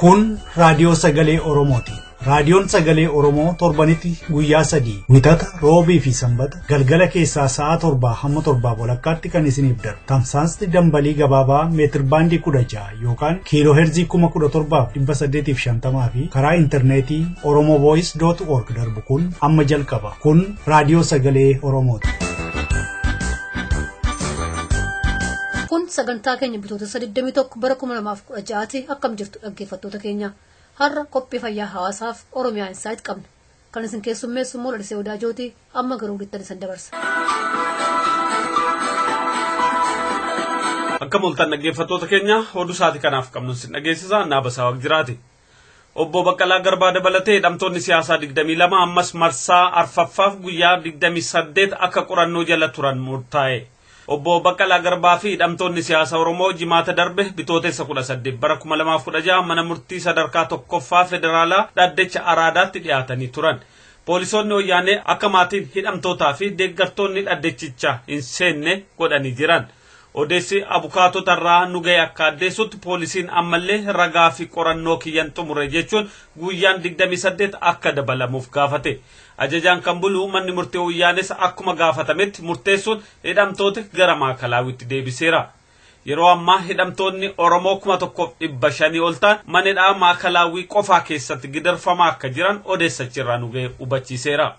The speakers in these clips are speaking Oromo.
Kun raadiyoo sagalee Oromooti. Raadiyoon sagalee Oromoo torbanitti guyyaa 3 wixata roobii fi sanbata galgala keessaa sa'a 7 hamma 7 walakkaatti kan isiniif darbu. Tamsaasni dambalii gabaabaa meetir baandii 16 yookaan kiiloo heerzii 17,850 fi karaa intarneetii oromovoice.org darbu kun amma jalqaba. Kun raadiyoo sagalee Oromooti. Kun sagantaa keenya Bitootessa 21 bara 2016 akkam jirtu dhaggeeffattoota keenya. Har'a qophii fayyaa hawaasaaf Oromiyaa insaayit qabna. Kan isin keessummeessu immoo Lalisee Wadaajooti. Amma gara oduuttin isin dabarsa. Akkam oltan dhaggeeffattoota keenya oduu sa'aatii kanaaf qabnu isin dhageessisa naabasaa waqjiraati. Obbo Baqqalaa Garbaa dabalatee hidhamtoonni siyaasaa 22 ammas marsaa arfaffaaf guyyaa 28 akka qorannoo jala turan murtaa'e. Obbo Baqqalaa Garbaa fi hidhamtoonni siyaasaa Oromoo jimaata darbe Bitootessa 18 bara 2016 mana murtii sadarkaa tokkoffaa federaalaa dhaddacha Araadaatti dhiyaatanii turan. Poolisoonni wayyaanee akka maatiin hidhamtootaa fi deeggartoonni dhaddachichaa hin seenne godhanii jiran. Odeessi abukaatota irraa nu ga'e akka addeessutti poolisiin ammallee ragaa fi qorannoo kiyyan xumure jechuun guyyaan 28 akka dabalamuuf gaafate. Ajajaan kan bulu manni murtee wayyaanes akkuma gaafatametti murteessuun hidhamtoota gara maakalawitti deebiseera. Yeroo ammaa hidhamtoonni Oromoo 1,500 ol ta'an manidhaa maakalawii qofaa keessatti gidirfamaa akka jiran odeessachirraa nu ga'e hubachiiseera.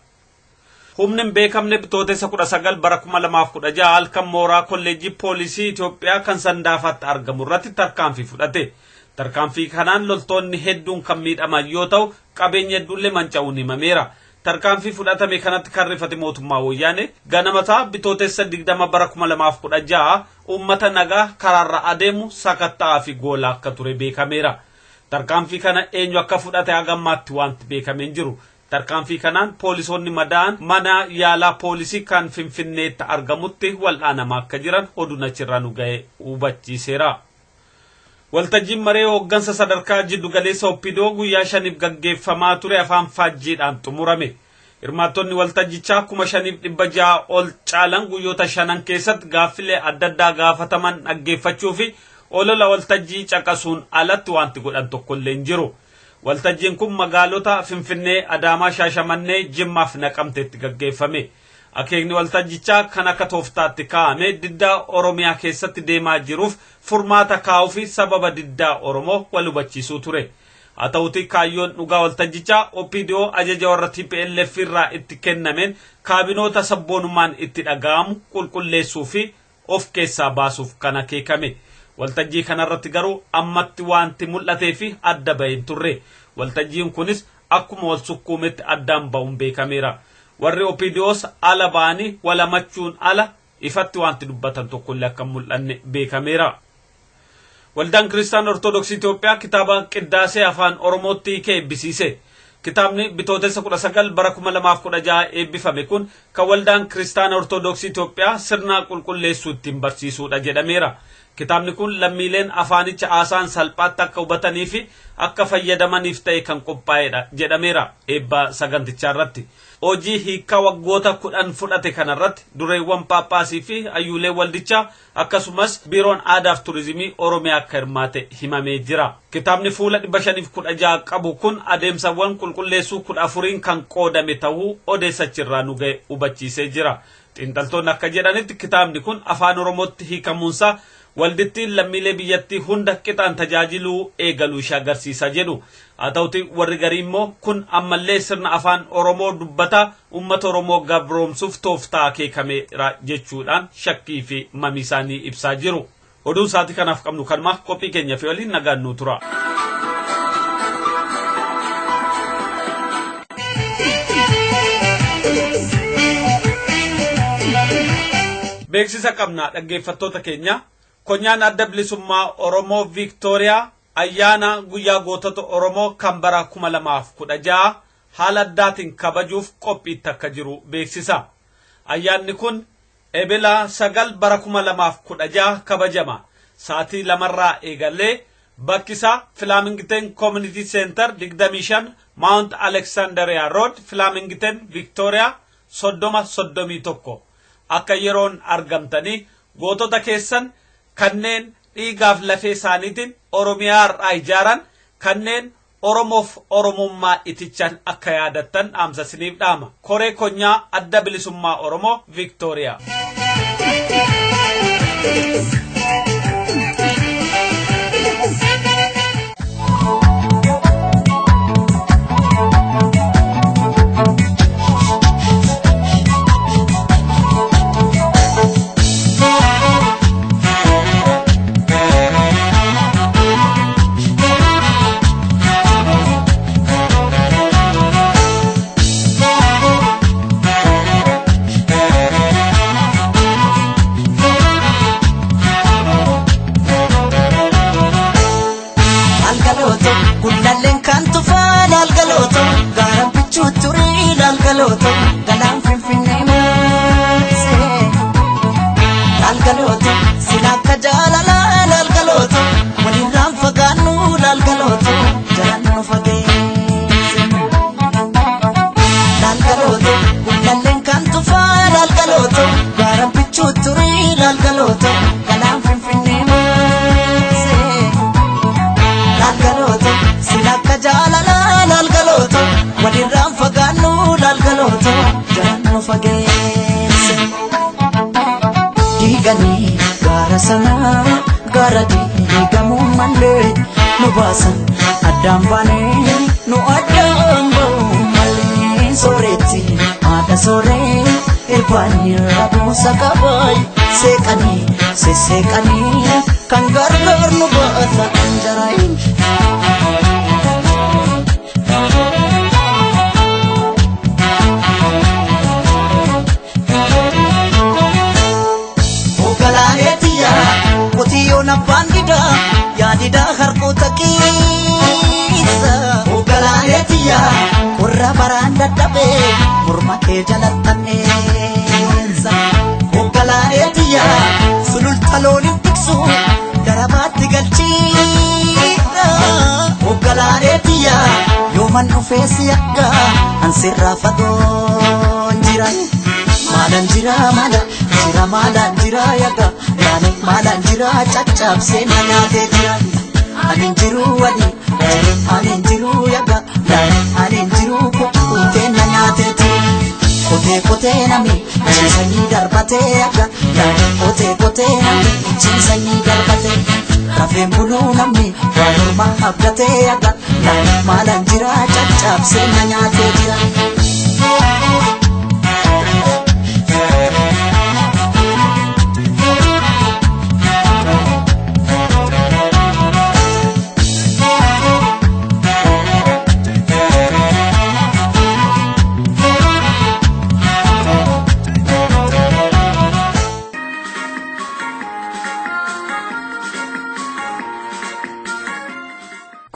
Humni hin beekamne Bitootessa 19 bara 2016 halkan mooraa kolleejjii poolisii Itoophiyaa kan Sandaafaatti argamu irratti tarkaanfii fudhate. Tarkaanfii kanaan loltoonni hedduun kan miidhaman yoo ta'u qabeenya hedduullee manca'uun himameera. Tarkaanfii fudhatame kanatti kan rifate mootummaa wayyaanee ganamataa Bitootessa 20 bara 2016 uummata nagaa karaarra adeemu sakatta'aa fi goolaa akka ture beekameera. Tarkaanfii kana eenyu akka fudhate hagammaatti wanti beekamee hin jiru. Tarkaanfii kanaan poolisoonni madaa'an mana yaalaa poolisii kan Finfinneetti argamutti wal'aanamaa akka jiran oduun achirraa nu ga'e hubachiiseera. Waltajjiin maree hooggansa sadarkaa jiddu galeessa Oppidoo guyyaa 5 gaggeeffamaa ture afaan faajjiidhaan xumurame. Hirmaattonni waltajjichaa 5,600 ol caalan guyyoota 5 keessatti gaaffilee adda addaa gaafataman dhaggeeffachuu fi olola waltajjii caqasuun alatti wanti godhan tokkollee hin jiru. Waltajjiin kun magaalota Finfinnee, Adaamaa, Shaashamannee, Jimmaa fi Naqamteetti gaggeeffame. Akeekni waltajjichaa kan akka tooftaatti kaa'ame diddaa Oromiyaa keessatti deemaa jiruuf furmaata kaa'uu fi sababa diddaa Oromoo wal hubachiisuu ture. Haa ta'uutii kaayyoon dhugaa waltajjichaa Oppidoo ajaja warra TPLF irraa itti kennameen kaabinoota sabboonummaan itti dhaga'amu qulqulleessuu fi of keessaa baasuuf kan akeekame. Waltajjii kanarratti garuu ammatti wanti mul'atee fi adda bahee hin turre. Waltajjiin kunis akkuma wal sukkuumetti addaan ba'uun beekameera. Warri Oppidoos ala ba'anii walamachuun ala ifatti wanti dubbatan tokkollee akka mul'anne beekameera. Waldaan Kiristaan Ortodoksii Itoophiyaa kitaaba qiddaasee afaan Oromootti hiikee eebbisiise. Kitaabni Bitootessa 19 bara 2016 eebbifame kun kan Waldaan Kiristaan Ortodoksii Itoophiyaa sirna qulqulleessuu ittiin barsiisuudha jedhameera. Kitaabni kun lammiileen afaanicha haasaan salphaatti akka hubatanii fi akka fayyadamaniif ta'e kan qophaa'edha jedhameera eebba sagantichaa irratti. Hojii hiikaa waggoota 10 fudhate kanarratti dureewwan paappaasii fi hayyuulee waldichaa akkasumas biiroon aadaa fi turizimii Oromiyaa akka hirmaate himamee jira. Kitaabni fuula 516 qabu kun adeemsawwan qulqulleessuu 14 kan qoodame ta'uu odeessachirraa nu ga'e hubachiisee jira. Xiinxaltoonni akka jedhanitti kitaabni kun afaan Oromootti hiikamuunsaa waldittiin lammiilee biyyattii hunda qixaan tajaajiluu eegaluu ishee agarsiisa jedhu. Haa ta'uutii warri garii immoo kun ammallee sirna afaan Oromoo dubbataa uummata Oromoo gabroomsuuf tooftaa akeekameera jechuudhaan shakkii fi mamii isaanii ibsaa jiru. Oduu sa'aatii kanaaf qabnu kanuma qophii keenya fi waliin nagaan nu tura. Beeksisa qabnaa dhaggeeffattoota keenya. Konyaan adda bilisummaa Oromoo Viiktooriyaa ayyaana guyyaa gootota Oromoo kan bara 2016 haala addaatiin kabajuuf qophiitti akka jiru beeksisa. Ayyaanni kun ebela 9 bara 2016 kabajama. Sa'aatii 2 eegalee bakkisaa Flamington Community Center 25 Mount Alexandria Road Flamington Victoria 3031 akka yeroon argamtanii gootota keessan kanneen dhiigaaf lafee isaaniitiin Oromiyaa har'aa ijaaran kanneen Oromoof Oromummaa itichan akka yaadattan dhaamsa siniif dhaama. Koree konyaa adda bilisummaa Oromoo Victoria.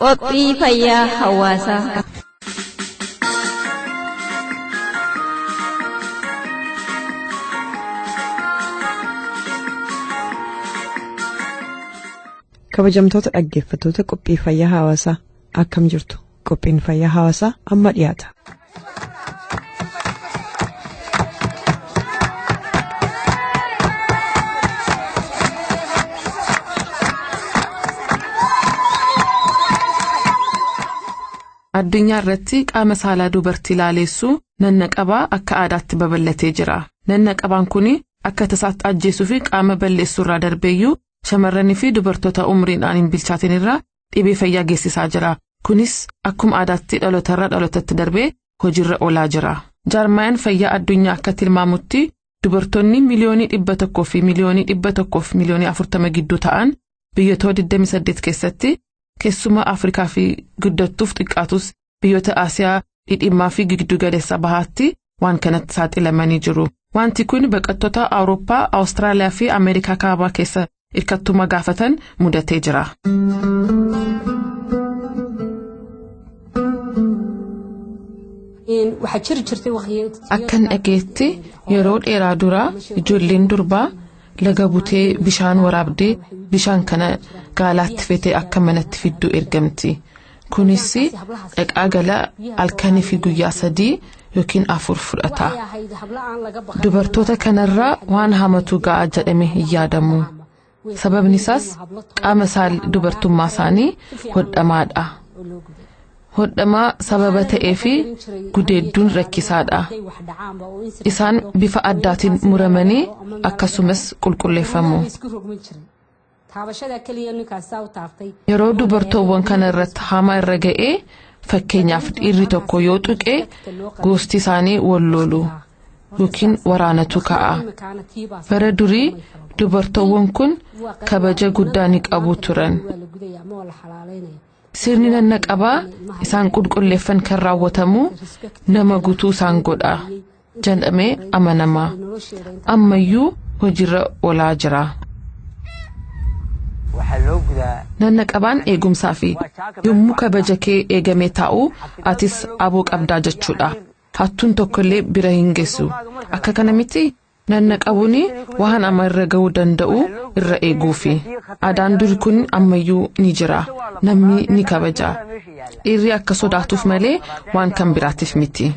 Qophii Fayyaa Hawaasaa. Kabajamtoota dhaggeeffattoota Qophii Fayyaa Hawaasaa akkam jirtu. Qophiin Fayyaa Hawaasaa amma dhiyaata. Addunyaa irratti qaama saalaa dubartii laaleessu nannaqabaa akka aadaatti babal'atee jira. Nannaqabaan kun akka tasaatti ajjeesuu fi qaama balleessuu irraa darbeeyyuu shamarranii fi dubartoota umriidhaan hin bilchaatin irraa dhibee fayyaa geessisaa jira. Kunis akkuma aadaatti dhaloota dhalotatti darbee hojiirra oolaa jira. Jaarmayaan fayyaa addunyaa akka tilmaamutti dubartoonni miliyoonii 100 fi miliyoonii 140 gidduu ta'an biyyoota 28 keessatti keessumaa Afrikaa fi guddattuuf xiqqaatus biyyoota Asiyaa dhidhimmaa fi giddu galeessa bahaatti waan kanatti saaxilamanii jiru. Wanti kun baqattoota Awurooppaa, Awustiraaliyaa fi Ameerikaa kaabaa keessa hirkattummaa gaafatan mudatee jira. Akkan dhageetti yeroo dheeraa dura ijoolleen durbaa laga butee bishaan waraabdee bishaan kana gaalaatti fetee akka manatti fidduu ergamti. Kunis dhaqaa gala halkanii fi guyyaa 3 yookiin 4 fudhata. Dubartoota kanarraa waan hamatu ga'a jedhamee hin yaadamu. Sababni isaas qaama saal dubartummaa isaanii hodhamaadha. hodhamaa sababa ta'ee fi gudeedduun rakkisaadha. Isaan bifa addaatiin muramanii akkasumas qulqulleeffamu. Yeroo dubartoowwan kana irratti hamaa irra ga'ee fakkeenyaaf dhiirri tokko yoo tuqe gosti isaanii walloolu yookiin waraanatu ka'a. Bara durii dubartoowwan kun kabaja guddaa ni qabu turan. Sirni nannaqabaa isaan qulqulleeffan kan raawwatamu nama guutuu isaan godha jedhamee amanama. Ammayyuu hojiirra oolaa jira. Nannaqabaan eegumsaa fi yommuu kabaja kee eegamee taa'u atis aboo qabdaa jechuudha. Hattuun tokkollee bira hin geessu. Akka kana miti nannaqabuun waan amma irra ga'uu danda'u irra eeguufi. Aadaan duri kun ammayyuu ni jira. Namni ni kabaja. Dhiirri akka sodaatuuf malee waan kan biraatiif miti.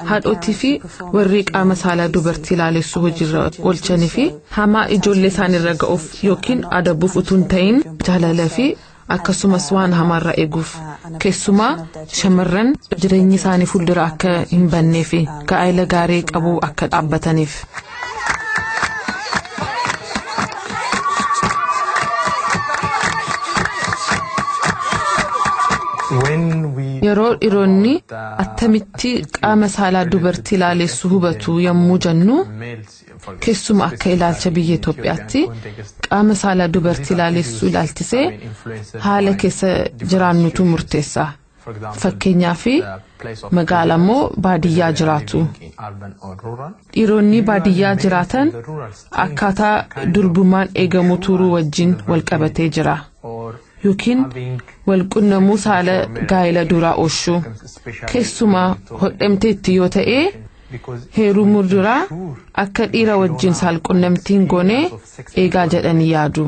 Haadhotii fi warri qaama saalaa dubartii ilaalessu hojiirra oolchanii fi hamaa ijoollee isaanirra ga'uuf yookiin adabuuf utuu hin ta'in jaalala fi akkasumas waan hamaarraa eeguuf keessumaa shamarran jireenyi isaanii fuuldura akka hin bannee fi gaa'ela gaarii qabu akka dhaabbataniif. Yeroo dhiironni attamitti qaama saalaa dubartii ilaalessu hubatu yommuu jennu keessuma akka ilaalcha biyya Itoophiyaatti qaama saalaa dubartii ilaalessu ilaalchisee haala keessa jiraannutu murteessa. Fakkeenyaaf magaalaa moo baadiyyaa jiraatu. Dhiironni baadiyyaa jiraatan akkaataa durbumaan eegamu turuu wajjin wal qabatee jira. Yookiin walqunnamuu saala gaa'ela duraa oolchuu keessumaa hodhamteetti yoo ta'e heerumuu duraa akka dhiira wajjin saalqunnamtiin goonee eegaa jedhanii yaadu.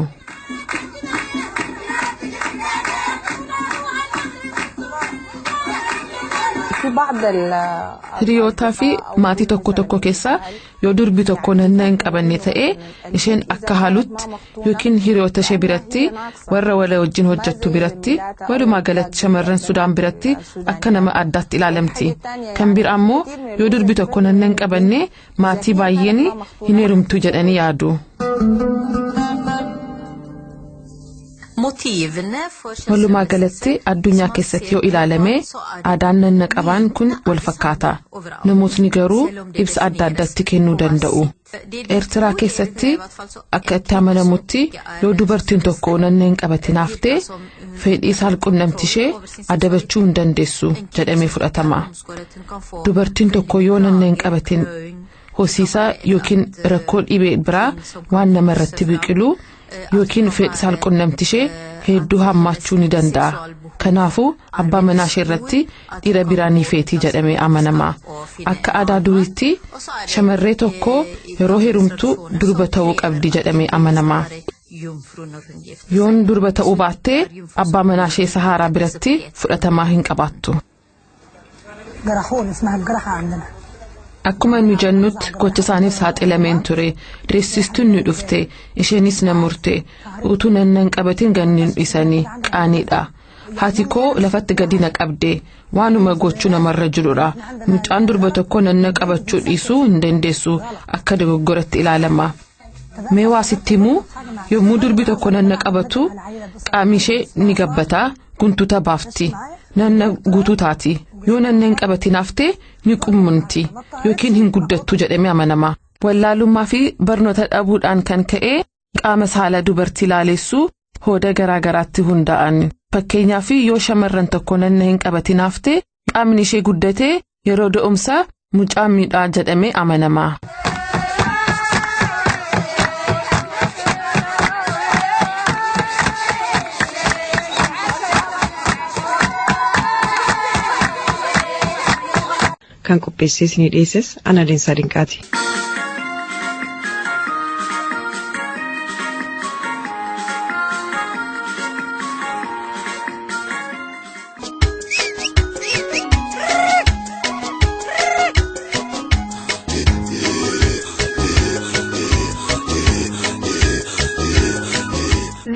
Hiriyootaa fi maatii tokko tokko keessa yoo durbi tokko nanna hin qabanne ta'e isheen akka haalutti yookiin hiriyoota ishee biratti warra wala wajjin hojjettu biratti walumaa galatti shamarran Sudaan biratti akka nama addaatti ilaalamti. Kan biraa ammoo yoo durbi tokko nanna hin qabanne maatii baay'een hin heerumtu jedhanii yaadu. Walumaa galatti addunyaa keessatti yoo ilaalame aadaan nannaqabaan kun wal fakkaata. Namootni garuu ibsa adda addaatti kennuu danda'u. Eertiraa keessatti akka itti amanamutti yoo dubartiin tokko nanna hin qabatin haftee fedhii saalqunnamtii ishee adabachuu hin dandeessu jedhamee fudhatama. Dubartiin tokko yoo nanna hin qabatin hosiisaa yookiin rakkoo dhibee biraa waan namarratti biqilu yookiin fedhii saalqunnamtii ishee hedduu hammaachuu ni danda'a. Kanaafuu abbaa manaa ishee irratti dhiira biraa ni feetii jedhamee amanama. Akka aadaa duriitti shamarree tokko yeroo heerumtu durba ta'uu qabdi jedhamee amanama. Yoon durba ta'uu baattee abbaa manaa ishee Sahaaraa biratti fudhatamaa hin qabaattu. Akkuma nu jennutti gocha isaaniif saaxilameen ture. Reessistuun ni dhufte. Isheenis na murte. Utuu nanna hin qabatin ganniin dhisanii qaaniidha. Haati koo lafatti gadi na qabde. Waanuma gochuu namarra jirudha. Mucaan durba tokko nanna qabachuu dhiisuu hin dandeessu akka dogoggoratti ilaalama. Mee waa sitti himuu yommuu durbi tokko nanna qabatu qaamni ishee ni gabbataa guntuta baafti. Nanna guutuu taati. Yoo nanna hin qabatin haftee ni qummunti yookiin hin guddattu jedhamee amanama. Wallaalummaa fi barnoota dhabuudhaan kan ka'e qaama saalaa dubartii ilaalessu hooda garaa garaatti hundaa'an. Fakkeenyaaf yoo shamarran tokko nanna hin qabatin haftee qaamni ishee guddatee yeroo da'umsaa mucaa miidhaa jedhamee amanama. Kan qopheessee isinii dhiyeesses ana Leensaa Dinqaati.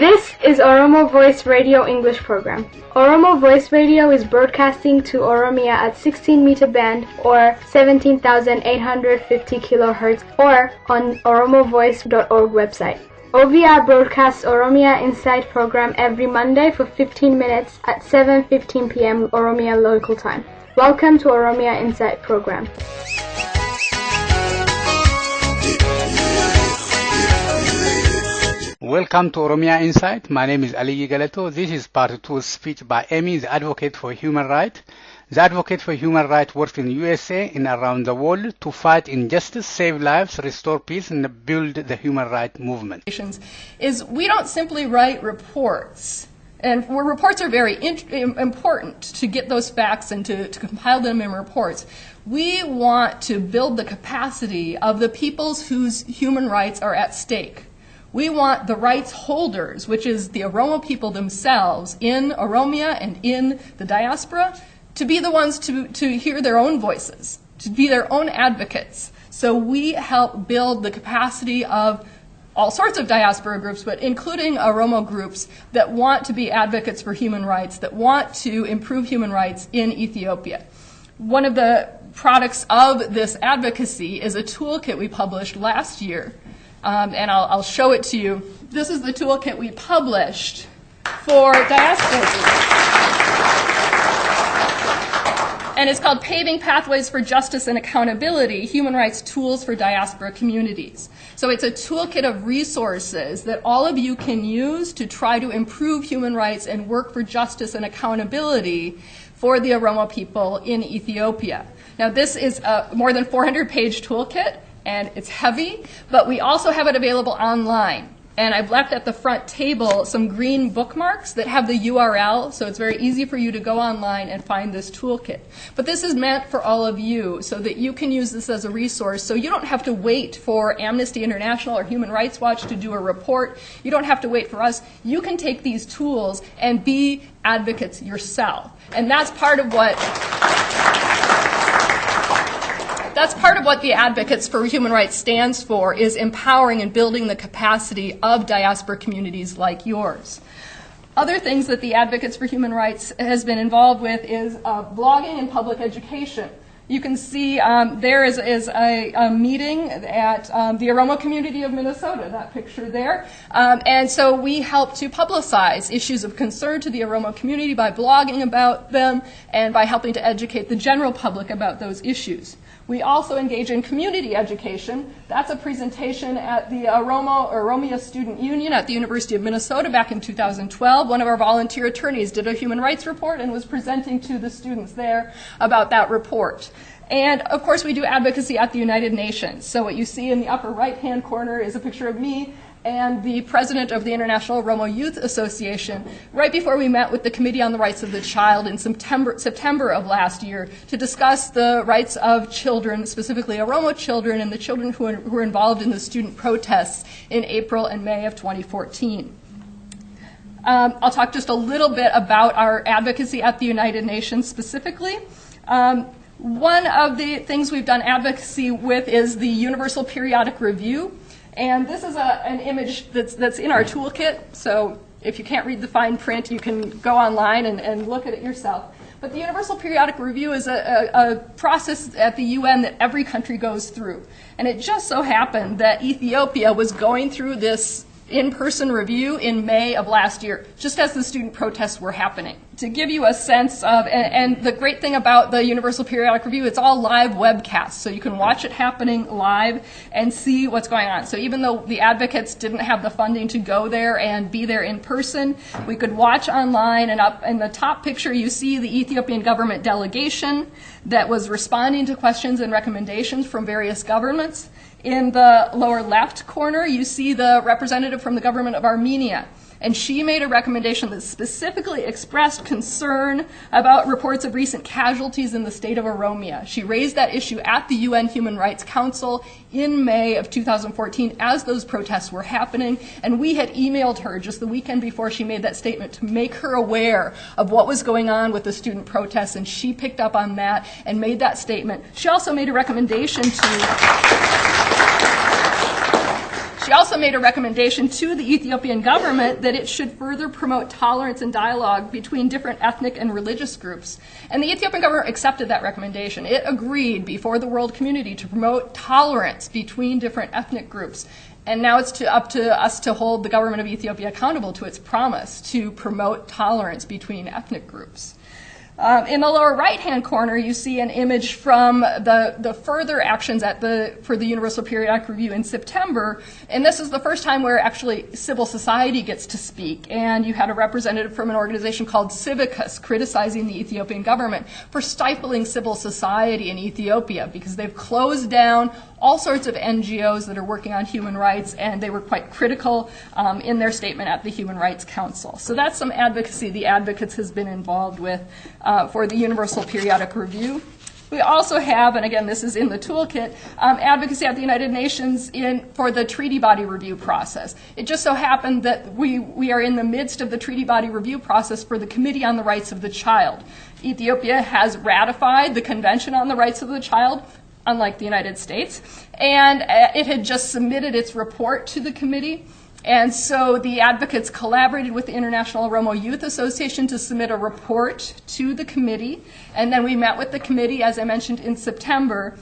This is Oromo Voice Radio English program. Oromo Voice Radio is broadcasting to Oromia at 16-meter band or 17,850 kilohertz or on oromovoice.org website. OVR broadcasts Oromia Insight program every Monday for 15 minutes at 7:15 p.m. Oromia local time. Welcome to Oromia Insight program. Welcome to Oromia Insight. My name is Ali Galato. This is part 2 speech by Amy, the advocate for human rights. The advocate for human rights works in the USA and around the world to fight injustice, save lives, restore peace, and build the human rights movement. Is we don't simply write reports. And where reports are very important to get those facts and to compile them in reports. We want to build the capacity of the peoples whose human rights are at stake. We want the rights holders, which is the Oromo people themselves in Oromia and in the diaspora, to be the ones to hear their own voices, to be their own advocates. So we help build the capacity of all sorts of diaspora groups, but including Oromo groups that want to be advocates for human rights, that want to improve human rights in Ethiopia. One of the products of this advocacy is a toolkit we published last year. And I'll show it to you. This is the toolkit we published for diaspora groups. And it's called Paving Pathways for Justice and Accountability, Human Rights Tools for Diaspora Communities. So it's a toolkit of resources that all of you can use to try to improve human rights and work for justice and accountability for the Oromo people in Ethiopia. Now this is a more than 400-page toolkit. And it's heavy, but we also have it available online. And I've left at the front table some green bookmarks that have the URL, so it's very easy for you to go online and find this toolkit. But this is meant for all of you so that you can use this as a resource, so you don't have to wait for Amnesty International or Human Rights Watch to do a report. You don't have to wait for us. You can take these tools and be advocates yourself. And that's part of what the Advocates for Human Rights stands for, is empowering and building the capacity of diaspora communities like yours. Other things that the Advocates for Human Rights has been involved with is blogging and public education. You can see there is a meeting at the Oromo community of Minnesota, that picture there. And so we help to publicize issues of concern to the Oromo community by blogging about them and by helping to educate the general public about those issues. We also engage in community education. That's a presentation at the Oromia Student Union at the University of Minnesota back in 2012. One of our volunteer attorneys did a human rights report and was presenting to the students there about that report. And of course we do advocacy at the United Nations. So what you see in the upper right-hand corner is a picture of me and the president of the International Oromo Youth Association right before we met with the Committee on the Rights of the Child in September of last year to discuss the rights of children, specifically Oromo children and the children who were involved in the student protests in April and May of 2014. I'll talk just a little bit about our advocacy at the United Nations specifically. One of the things we've done advocacy with is the Universal Periodic Review. And this is an image that's in our toolkit, so if you can't read the fine print, you can go online and look at it yourself. But the Universal Periodic Review is a process at the UN that every country goes through. And it just so happened that Ethiopia was going through this in-person review in May of last year, just as the student protests were happening. To give you a sense of, and the great thing about the Universal Periodic Review, it's all live webcasts, so you can watch it happening live and see what's going on. So even though the advocates didn't have the funding to go there and be there in person, we could watch online, and up in the top picture you see the Ethiopian government delegation that was responding to questions and recommendations from various governments. In the lower left corner, you see the representative from the government of Armenia. And she made a recommendation that specifically expressed concern about reports of recent casualties in the state of Oromia. She raised that issue at the UN Human Rights Council in May of 2014 as those protests were happening. And we had emailed her just the weekend before she made that statement to make her aware of what was going on with the student protests. And she picked up on that and made that statement. She also made a recommendation to She also made a recommendation to the Ethiopian government that it should further promote tolerance and dialogue between different ethnic and religious groups. And the Ethiopian government accepted that recommendation. It agreed before the world community to promote tolerance between different ethnic groups. And now it's up to us to hold the government of Ethiopia accountable to its promise to promote tolerance between ethnic groups. In the lower right-hand corner, you see an image from the further actions for the Universal Periodic Review in September. And this is the first time where actually civil society gets to speak. And you had a representative from an organization called Civicus criticizing the Ethiopian government for stifling civil society in Ethiopia because they've closed down all sorts of NGOs that are working on human rights, and they were quite critical in their statement at the Human Rights Council. So that's some advocacy the Advocates has been involved with for the Universal Periodic Review. We also have, and again this is in the toolkit, advocacy at the United Nations for the treaty body review process. It just so happened that we are in the midst of the treaty body review process for the Committee on the Rights of the Child. Ethiopia has ratified the Convention on the Rights of the Child, unlike the United States, and it had just submitted its report to the committee. And so the advocates collaborated with the International Oromo Youth Association to submit a report to the committee. And then we met with the committee, as I mentioned, in September.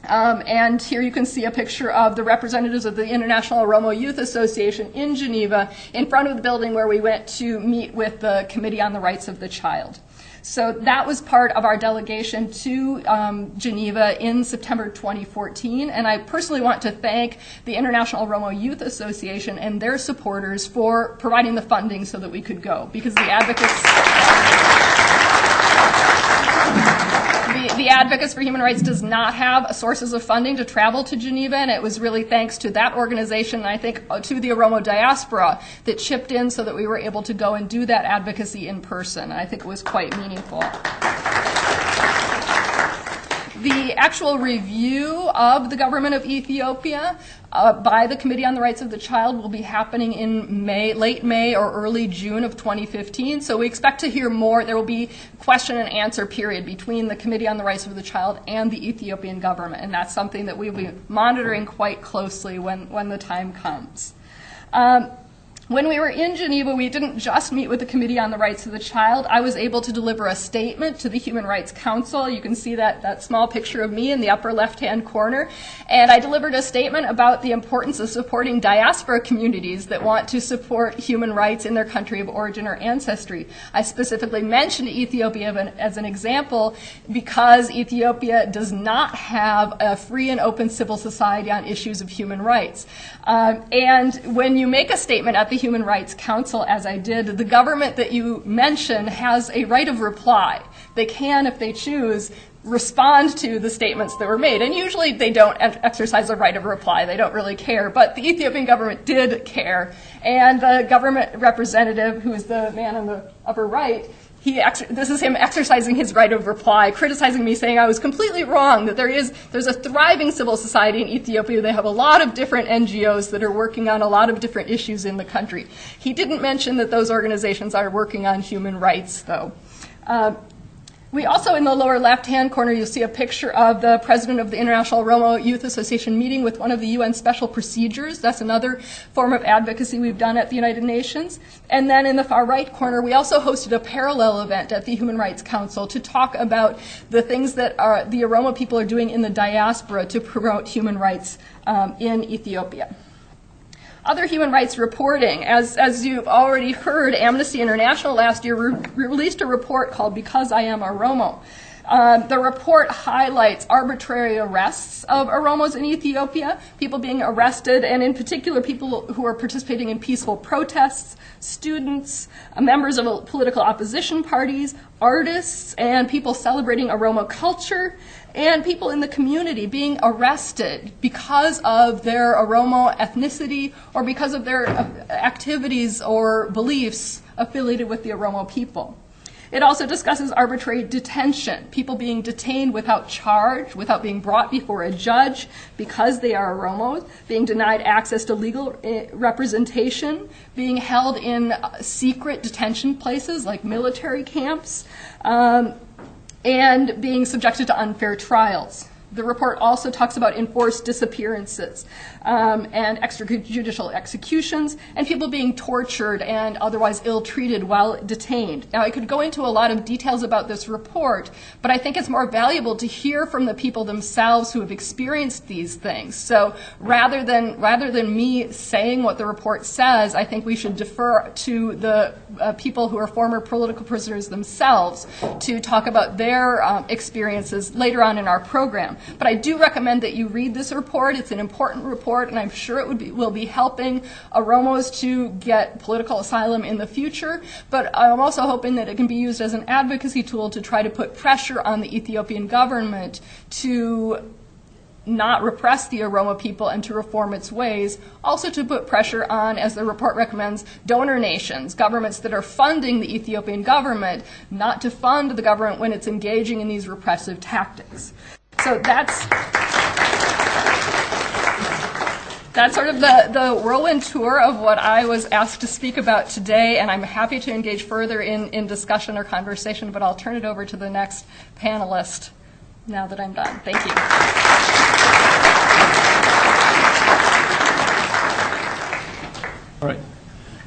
And here you can see a picture of the representatives of the International Oromo Youth Association in Geneva in front of the building where we went to meet with the Committee on the Rights of the Child. So that was part of our delegation to Geneva in September 2014, and I personally want to thank the International Oromo Youth Association and their supporters for providing the funding so that we could go, because the Advocates for Human Rights does not have sources of funding to travel to Geneva, and it was really thanks to that organization, and I think to the Oromo diaspora, that chipped in so that we were able to go and do that advocacy in person. And I think it was quite meaningful. The actual review of the government of Ethiopia by the Committee on the Rights of the Child will be happening in late May or early June of 2015. So we expect to hear more. There will be question and answer period between the Committee on the Rights of the Child and the Ethiopian government, and that's something that we'll be monitoring quite closely when the time comes. When we were in Geneva, we didn't just meet with the Committee on the Rights of the Child. I was able to deliver a statement to the Human Rights Council. You can see that small picture of me in the upper left-hand corner. And I delivered a statement about the importance of supporting diaspora communities that want to support human rights in their country of origin or ancestry. I specifically mentioned Ethiopia as an example because Ethiopia does not have a free and open civil society on issues of human rights. And when you make a statement at the Human Rights Council, as I did, the government that you mention has a right of reply. They can, if they choose, respond to the statements that were made. And usually they don't exercise a right of reply. They don't really care. But the Ethiopian government did care. And the government representative, who is the man on the upper right, this is him exercising his right of reply, criticizing me, saying I was completely wrong, that there's a thriving civil society in Ethiopia. They have a lot of different NGOs that are working on a lot of different issues in the country. He didn't mention that those organizations are working on human rights, though. We also, in the lower left-hand corner, you'll see a picture of the president of the International Oromo Youth Association meeting with one of the UN special procedures. That's another form of advocacy we've done at the United Nations. And then in the far right corner, we also hosted a parallel event at the Human Rights Council to talk about the things that the Oromo people are doing in the diaspora to promote human rights in Ethiopia. Other human rights reporting. As you've already heard, Amnesty International last year released a report called Because I Am Oromo. The report highlights arbitrary arrests of Oromos in Ethiopia, people being arrested, and in particular people who are participating in peaceful protests, students, members of political opposition parties, artists, and people celebrating Oromo culture, and people in the community being arrested because of their Oromo ethnicity or because of their activities or beliefs affiliated with the Oromo people. It also discusses arbitrary detention, people being detained without charge, without being brought before a judge because they are Oromos, being denied access to legal representation, being held in secret detention places like military camps, and being subjected to unfair trials. The report also talks about enforced disappearances and extrajudicial executions and people being tortured and otherwise ill-treated while detained. Now, I could go into a lot of details about this report, but I think it's more valuable to hear from the people themselves who have experienced these things. So rather than me saying what the report says, I think we should defer to the people who are former political prisoners themselves to talk about their experiences later on in our program. But I do recommend that you read this report. It's an important report, and I'm sure it will be helping Oromos to get political asylum in the future. But I'm also hoping that it can be used as an advocacy tool to try to put pressure on the Ethiopian government to not repress the Oromo people and to reform its ways. Also to put pressure on, as the report recommends, donor nations, governments that are funding the Ethiopian government, not to fund the government when it's engaging in these repressive tactics. So that's sort of the whirlwind tour of what I was asked to speak about today, and I'm happy to engage further in discussion or conversation, but I'll turn it over to the next panelist now that I'm done. Thank you. All right.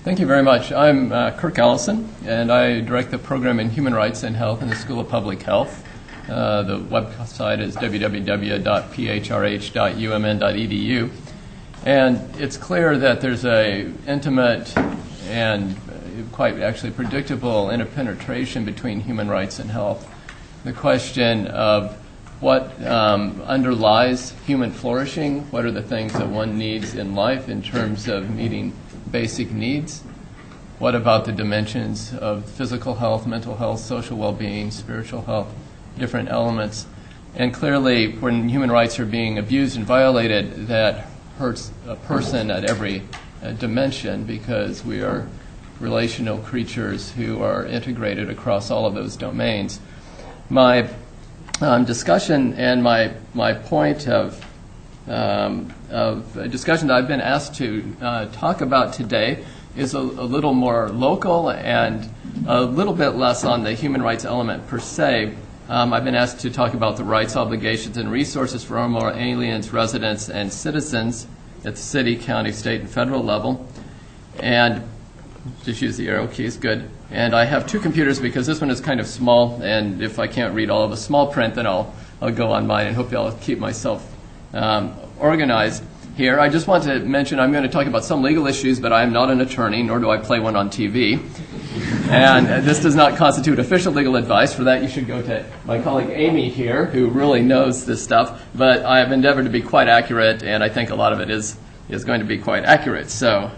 Thank you very much. I'm Kirk Allison, and I direct the program in Human Rights and Health in the School of Public Health. The website is www.phrh.umn.edu. And it's clear that there's a intimate and quite actually predictable interpenetration between human rights and health. The question of what underlies human flourishing, what are the things that one needs in life in terms of meeting basic needs, what about the dimensions of physical health, mental health, social well-being, spiritual health, different elements. And clearly, when human rights are being abused and violated, that hurts a person at every dimension, because we are relational creatures who are integrated across all of those domains. My discussion and my point of discussion that I've been asked to talk about today is a little more local and a little bit less on the human rights element per se. I've been asked to talk about the rights, obligations, and resources for Oromo aliens, residents, and citizens at the city, county, state, and federal level. And just use the arrow keys, good. And I have two computers because this one is kind of small, and if I can't read all of the small print, then I'll go on mine, and hopefully I'll keep myself organized here. I just want to mention I'm going to talk about some legal issues, but I am not an attorney, nor do I play one on TV. And this does not constitute official legal advice. For that, you should go to my colleague Amy here, who really knows this stuff. But I have endeavored to be quite accurate, and I think a lot of it is going to be quite accurate. So,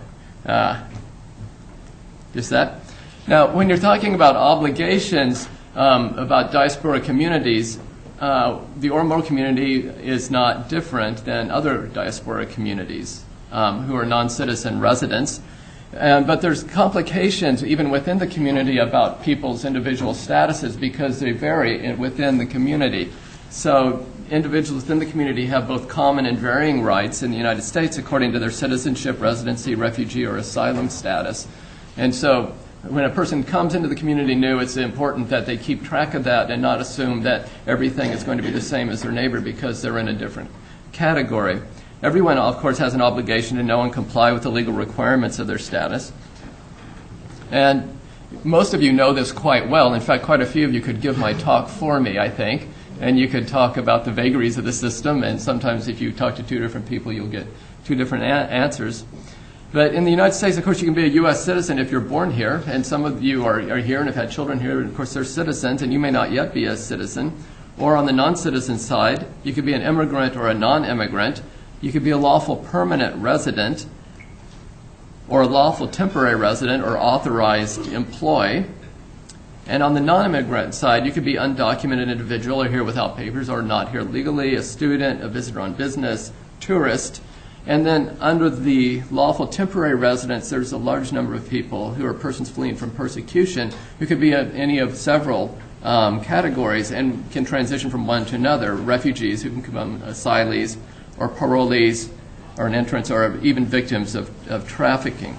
just that. Now, when you're talking about obligations about diaspora communities, the Oromo community is not different than other diaspora communities who are non-citizen residents. But there's complications even within the community about people's individual statuses because they vary within the community. So individuals within the community have both common and varying rights in the United States according to their citizenship, residency, refugee, or asylum status. And so when a person comes into the community new, it's important that they keep track of that and not assume that everything is going to be the same as their neighbor because they're in a different category. Everyone, of course, has an obligation to know and comply with the legal requirements of their status. And most of you know this quite well. In fact, quite a few of you could give my talk for me, I think. And you could talk about the vagaries of the system. And sometimes if you talk to two different people, you'll get two different answers. But in the United States, of course, you can be a U.S. citizen if you're born here. And some of you are here and have had children here. And, of course, they're citizens, and you may not yet be a citizen. Or on the non-citizen side, you could be an immigrant or a non-immigrant. You could be a lawful permanent resident or a lawful temporary resident or authorized employee. And on the non-immigrant side, you could be undocumented individual or here without papers or not here legally, a student, a visitor on business, tourist. And then under the lawful temporary residents, there's a large number of people who are persons fleeing from persecution who could be any of several categories and can transition from one to another. Refugees who can become asylees or parolees or an entrance or even victims of trafficking.